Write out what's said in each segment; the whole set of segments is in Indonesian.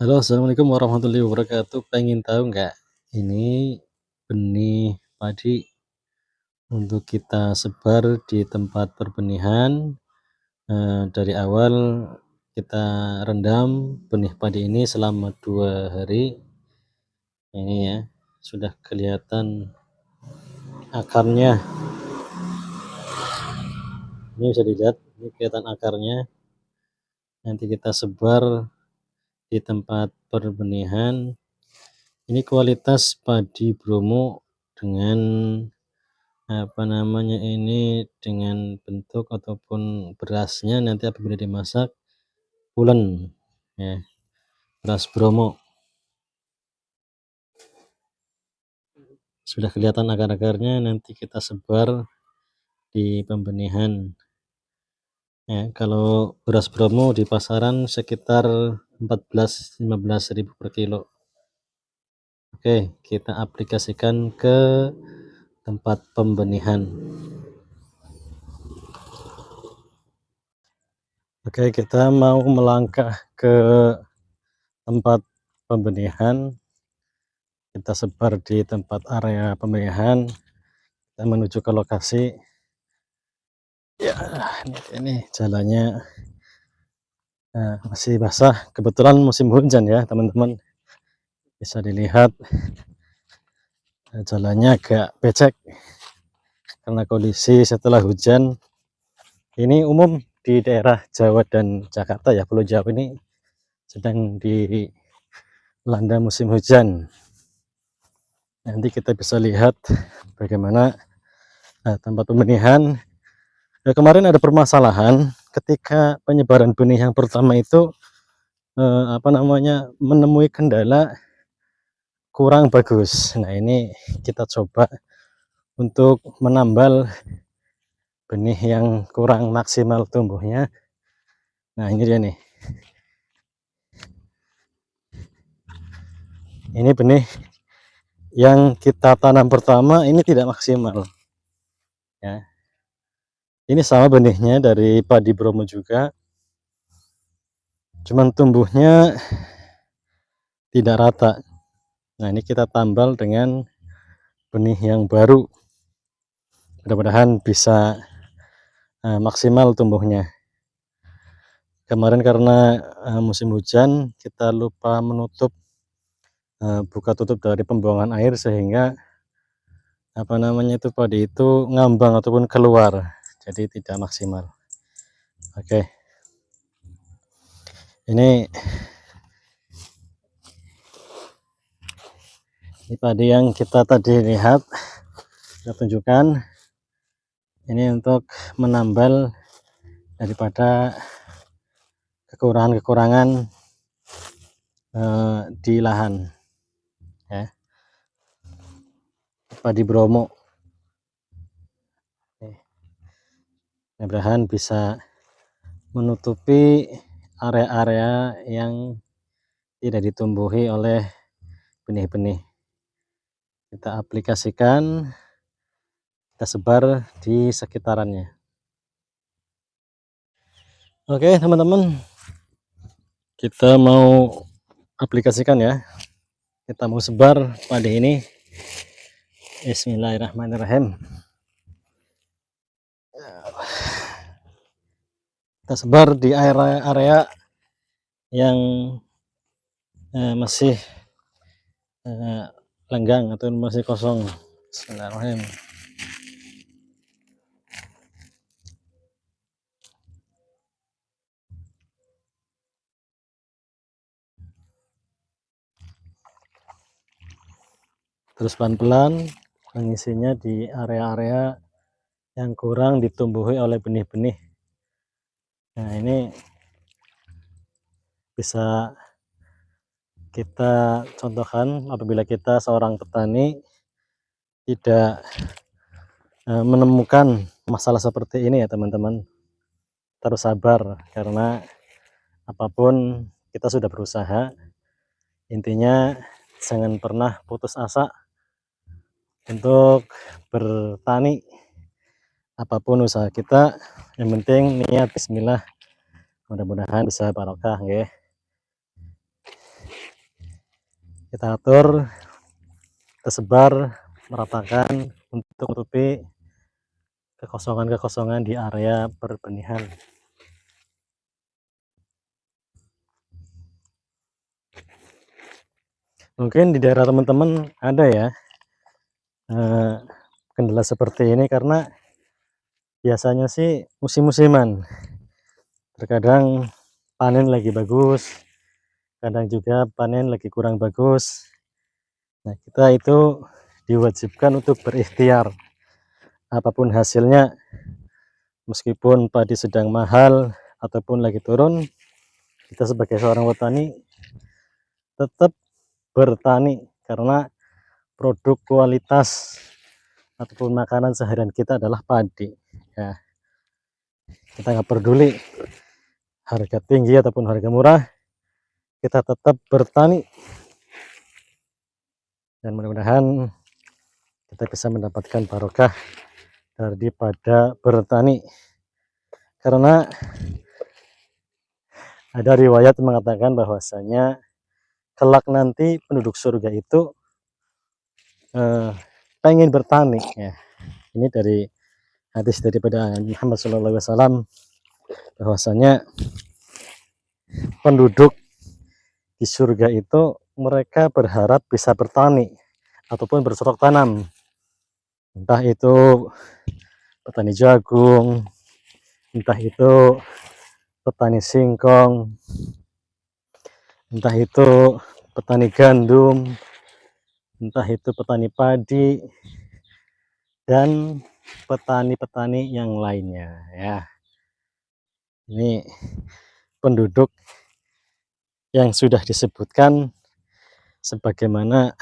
Halo, assalamualaikum warahmatullahi wabarakatuh. Pengen tahu nggak ini benih padi untuk kita sebar di tempat perbenihan, dari awal kita rendam benih padi ini selama 2 hari. Ini ya, sudah kelihatan akarnya. Ini bisa dilihat, ini kelihatan akarnya. Nanti kita sebar di tempat perbenihan. Ini kualitas padi Bromo dengan dengan bentuk ataupun berasnya nanti apabila dimasak pulen ya, beras Bromo. Sudah kelihatan akar-akarnya, nanti kita sebar di pembenihan ya. Kalau beras Bromo di pasaran sekitar 14.000-15.000 per kilo. Oke, kita aplikasikan ke tempat pembenihan. Oke, kita mau melangkah ke tempat pembenihan. Kita sebar di tempat area pembenihan, kita menuju ke lokasi ya. Ini jalannya masih basah, kebetulan musim hujan ya teman-teman, bisa dilihat jalannya agak becek karena kondisi setelah hujan. Ini umum di daerah Jawa dan Jakarta ya, Pulau Jawa ini sedang dilanda musim hujan. Nanti kita bisa lihat bagaimana tempat pembenihan. Kemarin ada permasalahan ketika penyebaran benih yang pertama itu menemui kendala kurang bagus. Nah, ini kita coba untuk menambal benih yang kurang maksimal tumbuhnya. Nah, ini dia nih. Ini benih yang kita tanam pertama ini tidak maksimal ya. Ini sama benihnya dari padi Bromo juga, cuman tumbuhnya tidak rata. Nah, ini kita tambal dengan benih yang baru, mudah-mudahan bisa maksimal tumbuhnya. Kemarin karena musim hujan kita lupa menutup buka tutup dari pembuangan air, sehingga padi itu ngambang ataupun keluar, jadi tidak maksimal. Oke, ini padi yang kita tadi lihat, kita tunjukkan. Ini untuk menambal daripada kekurangan-kekurangan di lahan ya, padi Bromo. Mudah-mudahan bisa menutupi area-area yang tidak ditumbuhi oleh benih-benih. Kita aplikasikan, kita sebar di sekitarannya. Oke teman-teman, kita mau aplikasikan ya, kita mau sebar padi ini. Bismillahirrahmanirrahim. Kita sebar di area-area yang masih lenggang atau masih kosong. Bismillahirrahmanirrahim. Terus pelan-pelan mengisinya di area-area yang kurang ditumbuhi oleh benih-benih. Nah, ini bisa kita contohkan apabila kita seorang petani tidak menemukan masalah seperti ini ya teman-teman. Terus sabar, karena apapun kita sudah berusaha. Intinya jangan pernah putus asa untuk bertani. Apapun usaha kita, yang penting niat bismillah, mudah-mudahan bisa barokah nggih. kita atur, kita sebar, meratakan untuk menutupi kekosongan-kekosongan di area berbenihan. Mungkin di daerah teman-teman ada ya kendala seperti ini, karena biasanya sih musim-musiman. Terkadang panen lagi bagus, kadang juga panen lagi kurang bagus. Nah, kita itu diwajibkan untuk berikhtiar. Apapun hasilnya, meskipun padi sedang mahal ataupun lagi turun, kita sebagai seorang petani tetap bertani, karena produk kualitas ataupun makanan seharian kita adalah padi ya. Kita nggak peduli harga tinggi ataupun harga murah, kita tetap bertani, dan mudah-mudahan kita bisa mendapatkan barokah daripada bertani. Karena ada riwayat mengatakan bahwasanya kelak nanti penduduk surga itu pengen bertani ya. Ini dari hadis daripada Muhammad SAW, bahwasanya penduduk di surga itu mereka berharap bisa bertani ataupun bercocok tanam, entah itu petani jagung, entah itu petani singkong, entah itu petani gandum, entah itu petani padi, dan petani-petani yang lainnya ya. Ini penduduk yang sudah disebutkan sebagaimana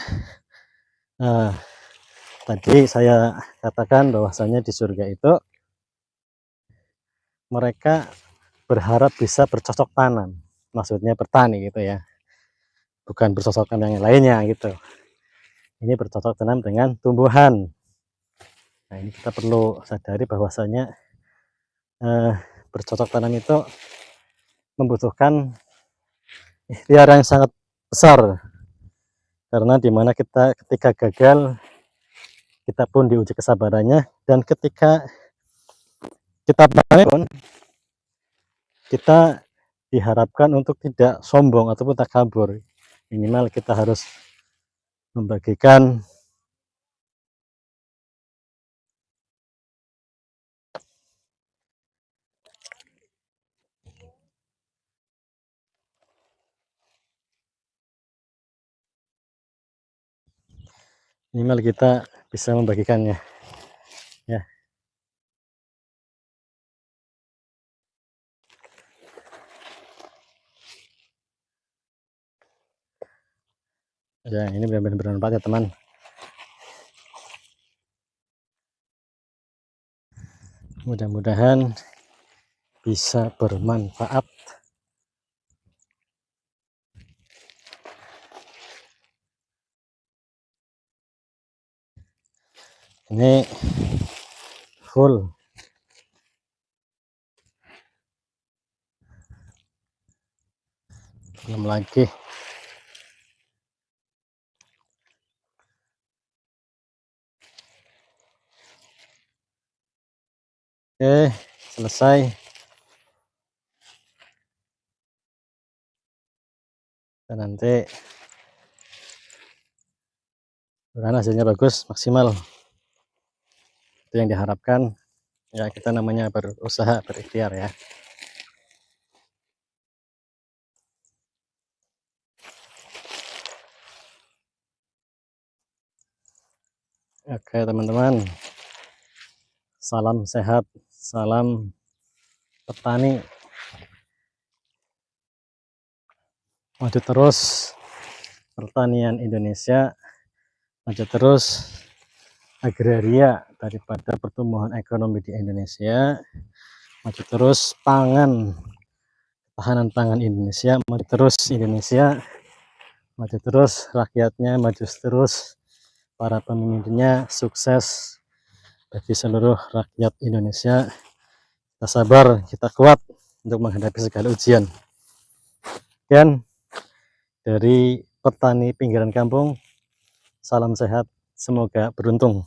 tadi saya katakan, bahwasanya di surga itu mereka berharap bisa bercocok tanam, maksudnya bertani gitu ya, bukan bercocok tanam yang lainnya gitu. Ini bercocok tanam dengan tumbuhan. Nah, ini kita perlu sadari bahwasanya bercocok tanam itu membutuhkan ikhtiar yang sangat besar, karena dimana kita ketika gagal, kita pun diuji kesabarannya, dan ketika kita panen pun kita diharapkan untuk tidak sombong ataupun takabur. Minimal kita harus membagikan kita bisa membagikannya ya. Ya, ini benar-benar bermanfaat ya teman. Mudah-mudahan bisa bermanfaat. Ini full. Belum lagi. Oke, selesai. Dan nanti hasilnya bagus, maksimal. Itu yang diharapkan. Ya, kita namanya berusaha, berikhtiar ya. Oke teman-teman, salam sehat, salam petani, maju terus pertanian Indonesia, maju terus agraria daripada pertumbuhan ekonomi di Indonesia, maju terus pangan, tahanan pangan Indonesia, maju terus Indonesia, maju terus rakyatnya, maju terus para pemimpinnya, sukses bagi seluruh rakyat Indonesia. Kita sabar, kita kuat untuk menghadapi segala ujian. Sekian dari petani pinggiran kampung, salam sehat, semoga beruntung.